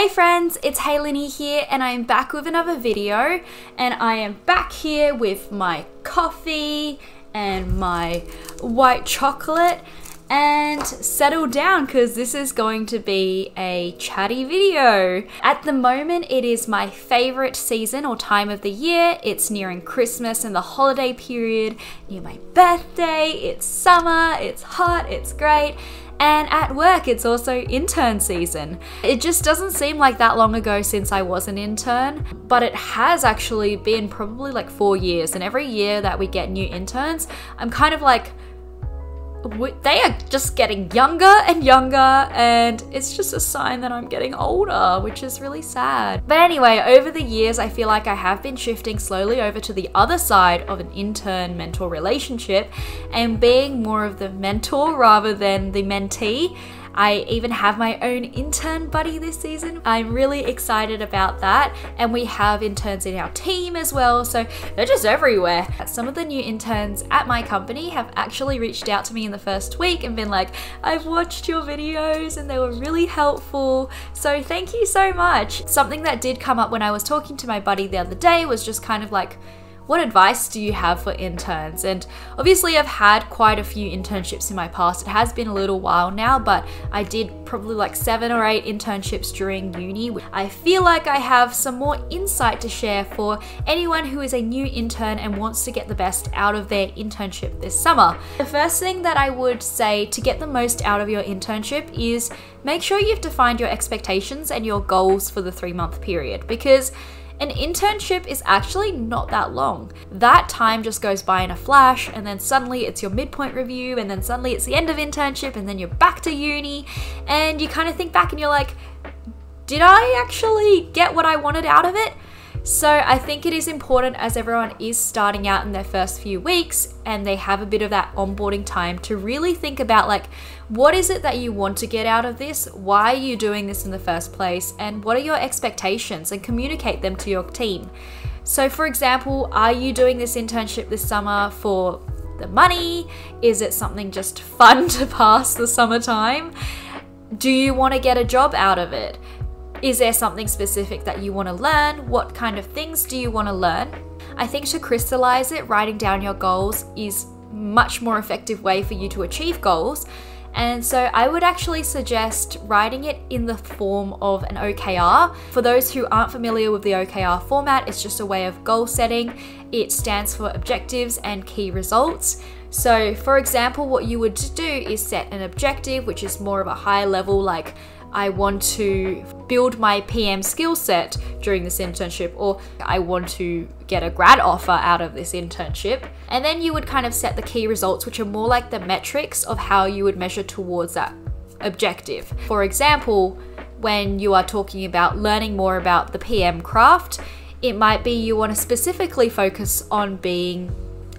Hey friends, it's Haylini here and I am back with another video, and I am back here with my coffee and my white chocolate and settle down because this is going to be a chatty video. At the moment it is my favorite season or time of the year. It's nearing Christmas and the holiday period, near my birthday, it's summer, it's hot, it's great. And at work, it's also intern season. It just doesn't seem like that long ago since I was an intern, but it has actually been probably like 4 years. And every year that we get new interns, I'm kind of like, they are just getting younger and younger, and it's just a sign that I'm getting older, which is really sad. But anyway, over the years, I feel like I have been shifting slowly over to the other side of an intern-mentor relationship and being more of the mentor rather than the mentee. I even have my own intern buddy this season. I'm really excited about that, and we have interns in our team as well, so they're just everywhere. Some of the new interns at my company have actually reached out to me in the first week and been like, I've watched your videos and they were really helpful, so thank you so much. Something that did come up when I was talking to my buddy the other day was just kind of like, what advice do you have for interns? And obviously I've had quite a few internships in my past. It has been a little while now, but I did probably like 7 or 8 internships during uni. I feel like I have some more insight to share for anyone who is a new intern and wants to get the best out of their internship this summer. The first thing that I would say to get the most out of your internship is make sure you've defined your expectations and your goals for the 3-month period, because an internship is actually not that long. That time just goes by in a flash, and then suddenly it's your midpoint review, and then suddenly it's the end of internship, and then you're back to uni, and you kind of think back and you're like, did I actually get what I wanted out of it? So I think it is important, as everyone is starting out in their first few weeks and they have a bit of that onboarding time, to really think about like, what is it that you want to get out of this? Why are you doing this in the first place? And what are your expectations? And communicate them to your team. So for example, are you doing this internship this summer for the money? Is it something just fun to pass the summertime? Do you want to get a job out of it? Is there something specific that you want to learn? What kind of things do you want to learn? I think to crystallize it, writing down your goals is much more effective way for you to achieve goals. And so I would actually suggest writing it in the form of an OKR. For those who aren't familiar with the OKR format, it's just a way of goal setting. It stands for objectives and key results. So for example, what you would do is set an objective, which is more of a high level, like I want to build my PM skill set during this internship, or I want to get a grad offer out of this internship. And then you would kind of set the key results, which are more like the metrics of how you would measure towards that objective. For example, when you are talking about learning more about the PM craft, it might be you want to specifically focus on being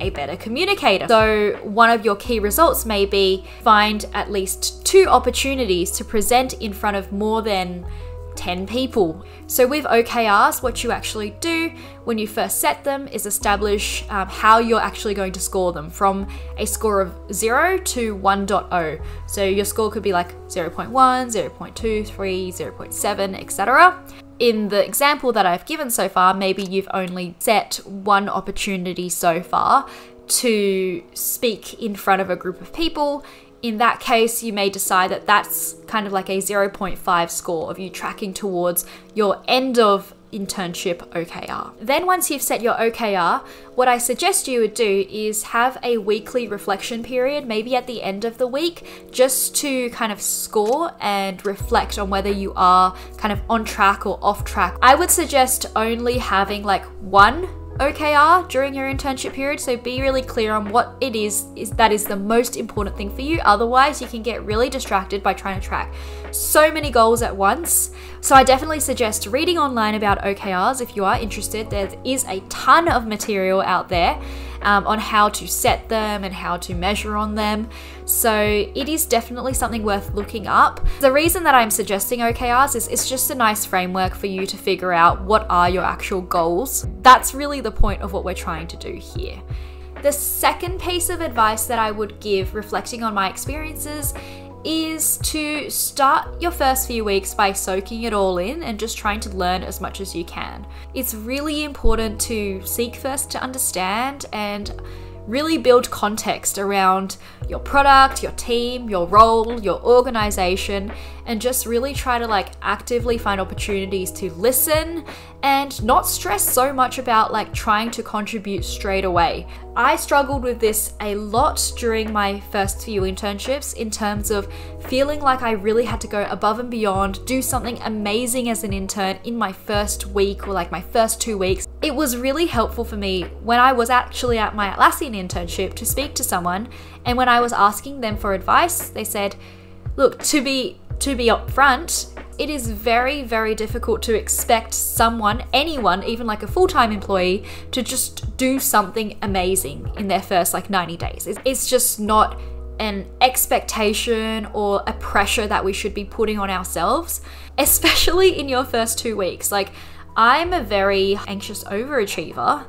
a better communicator. So one of your key results may be find at least 2 opportunities to present in front of more than 10 people. So with OKRs, what you actually do when you first set them is establish how you're actually going to score them from a score of 0 to 1.0. So your score could be like 0.1, 0.2, 3, 0.7, etc. In the example that I've given so far, maybe you've only set 1 opportunity so far to speak in front of a group of people. In that case, you may decide that that's kind of like a 0.5 score of you tracking towards your end of internship OKR. Then once you've set your OKR, what I suggest you would do is have a weekly reflection period, maybe at the end of the week, just to kind of score and reflect on whether you are kind of on track or off track. I would suggest only having like 1 OKR during your internship period, so be really clear on what it is that is the most important thing for you. Otherwise you can get really distracted by trying to track so many goals at once. So I definitely suggest reading online about OKRs if you are interested. There is a ton of material out there on how to set them and how to measure on them. So it is definitely something worth looking up. The reason that I'm suggesting OKRs is it's just a nice framework for you to figure out what are your actual goals. That's really the point of what we're trying to do here. The second piece of advice that I would give, reflecting on my experiences, is to start your first few weeks by soaking it all in and just trying to learn as much as you can. It's really important to seek first to understand and really build context around your product, your team, your role, your organization, and just really try to like actively find opportunities to listen and not stress so much about like trying to contribute straight away. I struggled with this a lot during my first few internships in terms of feeling like I really had to go above and beyond, do something amazing as an intern in my first week or like my first 2 weeks. It was really helpful for me when I was actually at my Atlassian internship to speak to someone, and when I was asking them for advice, they said, look, to be upfront, it is very, very difficult to expect someone, anyone, even like a full-time employee, to just do something amazing in their first like 90 days. It's just not an expectation or a pressure that we should be putting on ourselves, especially in your first 2 weeks. Like, I'm a very anxious overachiever,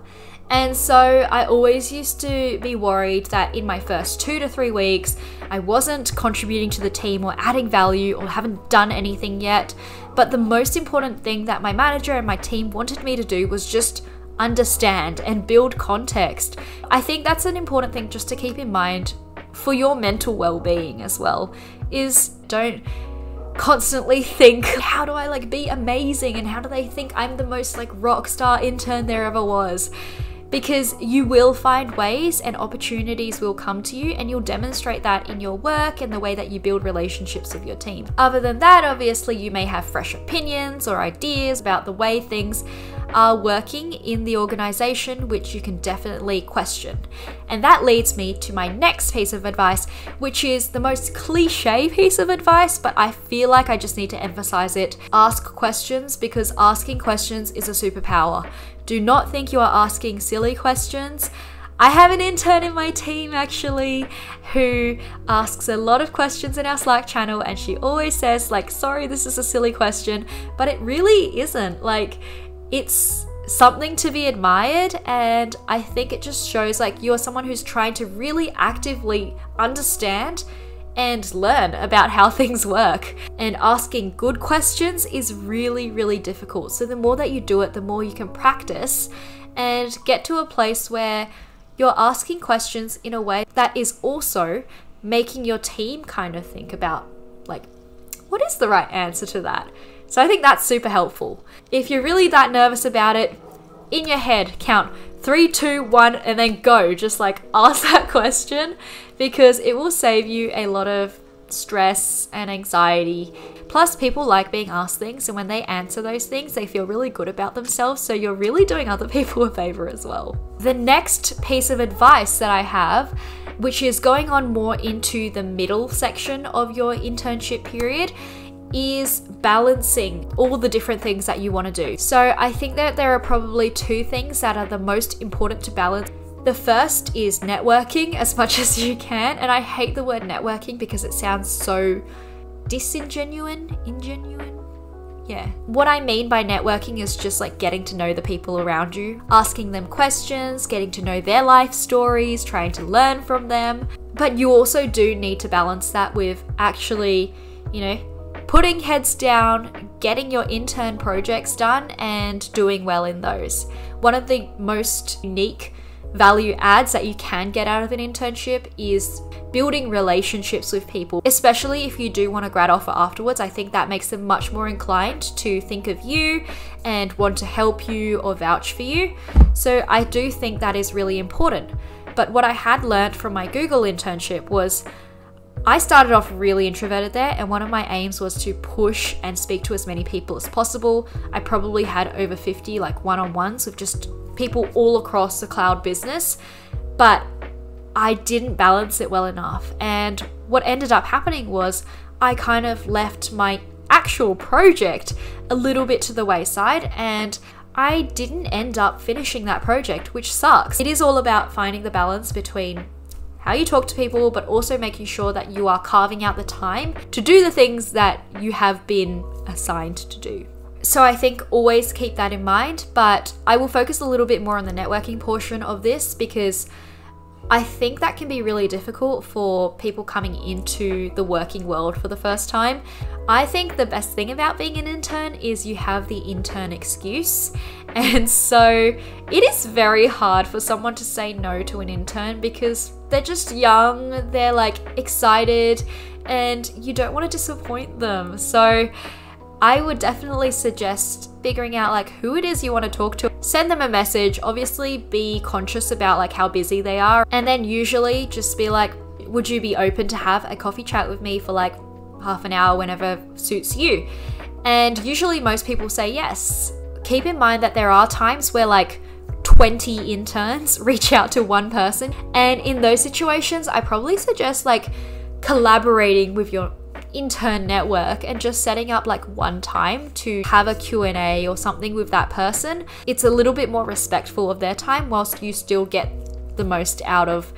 and so I always used to be worried that in my first 2 to 3 weeks, I wasn't contributing to the team or adding value or haven't done anything yet. But the most important thing that my manager and my team wanted me to do was just understand and build context. I think that's an important thing just to keep in mind for your mental well-being as well, is don't constantly think, how do I like be amazing and how do they think I'm the most like rock star intern there ever was? Because you will find ways and opportunities will come to you, and you'll demonstrate that in your work and the way that you build relationships with your team. Other than that, obviously you may have fresh opinions or ideas about the way things are working in the organization, which you can definitely question. And that leads me to my next piece of advice, which is the most cliche piece of advice, but I feel like I just need to emphasize it. Ask questions, because asking questions is a superpower. Do not think you are asking silly questions. I have an intern in my team actually who asks a lot of questions in our Slack channel, and she always says like, sorry, this is a silly question, but it really isn't. Like, it's something to be admired, and I think it just shows like you're someone who's trying to really actively understand and learn about how things work. And asking good questions is really, really difficult. So the more that you do it, the more you can practice and get to a place where you're asking questions in a way that is also making your team kind of think about like, what is the right answer to that? So I think that's super helpful. If you're really that nervous about it, in your head, count 3, 2, 1, and then go. Just like ask that question, because it will save you a lot of stress and anxiety. Plus, people like being asked things, and when they answer those things, they feel really good about themselves. So you're really doing other people a favor as well. The next piece of advice that I have, which is going on more into the middle section of your internship period, is balancing all the different things that you want to do. So I think that there are probably 2 things that are the most important to balance. The first is networking as much as you can. And I hate the word networking because it sounds so ingenuine. Yeah. What I mean by networking is just like getting to know the people around you, asking them questions, getting to know their life stories, trying to learn from them. But you also do need to balance that with actually, putting heads down, getting your intern projects done, and doing well in those. One of the most unique value adds that you can get out of an internship is building relationships with people, especially if you do want a grad offer afterwards. I think that makes them much more inclined to think of you and want to help you or vouch for you. So I do think that is really important. But what I had learned from my Google internship was I started off really introverted there, and one of my aims was to push and speak to as many people as possible. I probably had over 50 like one-on-ones with just people all across the cloud business, but I didn't balance it well enough. And what ended up happening was I kind of left my actual project a little bit to the wayside, and I didn't end up finishing that project, which sucks. It is all about finding the balance between how you talk to people, but also making sure that you are carving out the time to do the things that you have been assigned to do. So I think always keep that in mind, but I will focus a little bit more on the networking portion of this, because I think that can be really difficult for people coming into the working world for the first time. I think the best thing about being an intern is you have the intern excuse. And so it is very hard for someone to say no to an intern because they're just young, they're like excited, and you don't want to disappoint them. So I would definitely suggest figuring out like who it is you want to talk to. Send them a message, obviously be conscious about like how busy they are, and then usually just be like, would you be open to have a coffee chat with me for like half an hour whenever suits you? And usually most people say yes. Keep in mind that there are times where like 20 interns reach out to one person, and in those situations I probably suggest like collaborating with your intern network and just setting up like one time to have a Q&A or something with that person. It's a little bit more respectful of their time whilst you still get the most out of,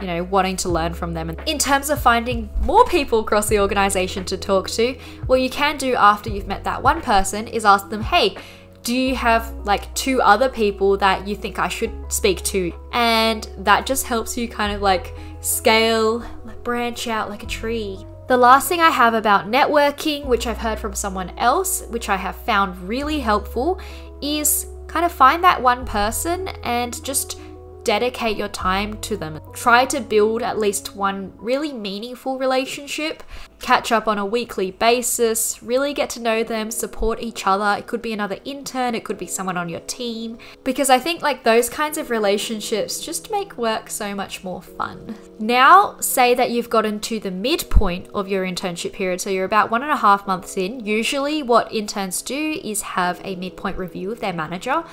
you know, wanting to learn from them. In terms of finding more people across the organization to talk to, what you can do after you've met that one person is ask them, hey, do you have like 2 other people that you think I should speak to? And that just helps you kind of like scale, branch out like a tree. The last thing I have about networking, which I've heard from someone else, which I have found really helpful, is kind of find that one person and just dedicate your time to them. Try to build at least one really meaningful relationship. Catch up on a weekly basis, really get to know them, support each other. It could be another intern, it could be someone on your team, because I think like those kinds of relationships just make work so much more fun. Now, say that you've gotten to the midpoint of your internship period, so you're about 1.5 months in. Usually what interns do is have a midpoint review with their manager,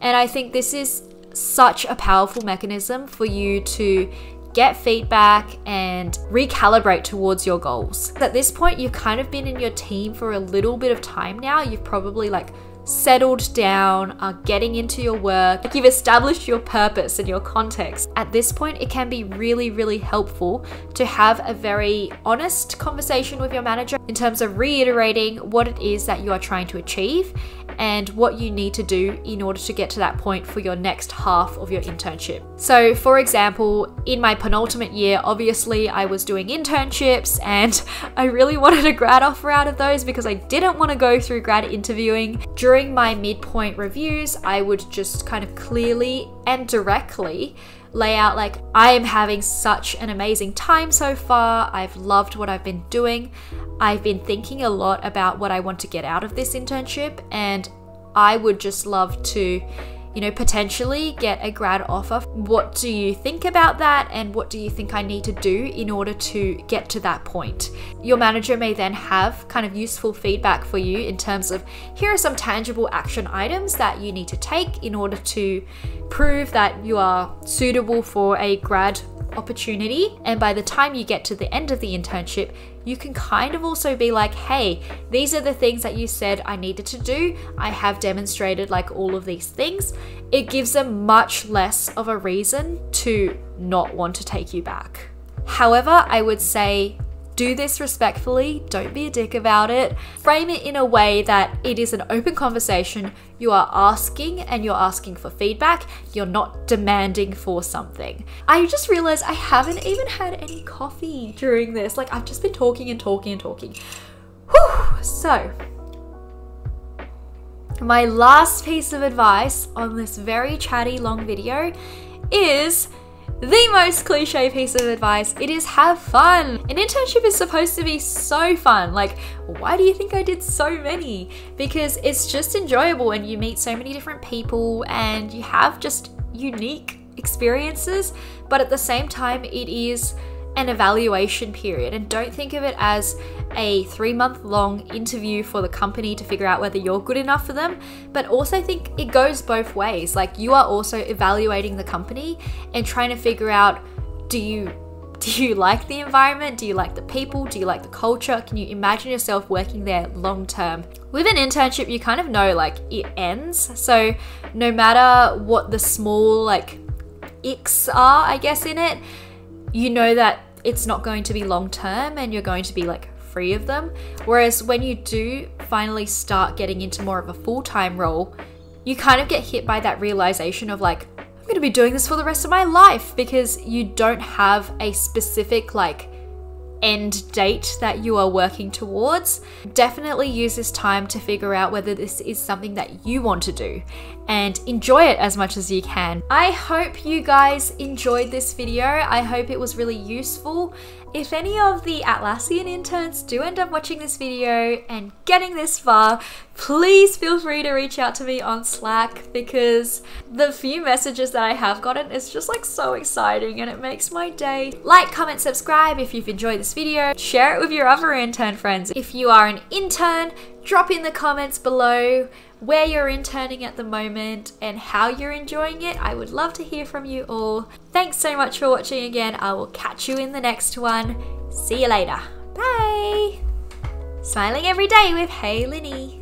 and I think this is such a powerful mechanism for you to get feedback and recalibrate towards your goals. At this point, you've kind of been in your team for a little bit of time now. You've probably like settled down, are getting into your work, like you've established your purpose and your context. At this point, it can be really, really helpful to have a very honest conversation with your manager in terms of reiterating what it is that you are trying to achieve and what you need to do in order to get to that point for your next half of your internship. So for example, in my penultimate year, obviously I was doing internships and I really wanted a grad offer out of those because I didn't want to go through grad interviewing. During my midpoint reviews, I would just kind of clearly and directly lay out like, I am having such an amazing time so far. I've loved what I've been doing. I've been thinking a lot about what I want to get out of this internship, and I would just love to, you know, potentially get a grad offer. What do you think about that? And what do you think I need to do in order to get to that point? Your manager may then have kind of useful feedback for you in terms of, here are some tangible action items that you need to take in order to prove that you are suitable for a grad opportunity. And by the time you get to the end of the internship, you can kind of also be like, hey, these are the things that you said I needed to do. I have demonstrated like all of these things. It gives them much less of a reason to not want to take you back. However, I would say do this respectfully, don't be a dick about it. Frame it in a way that it is an open conversation. You are asking and you're asking for feedback. You're not demanding for something. I just realized I haven't even had any coffee during this. Like I've just been talking and talking and talking. Whew. So, my last piece of advice on this very chatty long video is the most cliche piece of advice. It is have fun. An internship is supposed to be so fun. Like, why do you think I did so many? Because it's just enjoyable and you meet so many different people and you have just unique experiences. But at the same time, it is an evaluation period, and don't think of it as a 3-month-long interview for the company to figure out whether you're good enough for them, but also think it goes both ways. Like, you are also evaluating the company and trying to figure out, do you like the environment? Do you like the people? Do you like the culture? Can you imagine yourself working there long term? With an internship, you kind of know like it ends, so no matter what the small like icks are, I guess, in it, you know that it's not going to be long term and you're going to be like free of them. Whereas when you do finally start getting into more of a full-time role, you kind of get hit by that realization of like, going to be doing this for the rest of my life, because you don't have a specific like end date that you are working towards. Definitely use this time to figure out whether this is something that you want to do and enjoy it as much as you can. I hope you guys enjoyed this video. I hope it was really useful. If any of the Atlassian interns do end up watching this video and getting this far, please feel free to reach out to me on Slack, because the few messages that I have gotten is just like so exciting and it makes my day. Like, comment, subscribe if you've enjoyed this video. Share it with your other intern friends. If you are an intern, drop in the comments below where you're interning at the moment and how you're enjoying it. I would love to hear from you all. Thanks so much for watching again. I will catch you in the next one. See you later. Bye. Smiling every day with Hey Linny.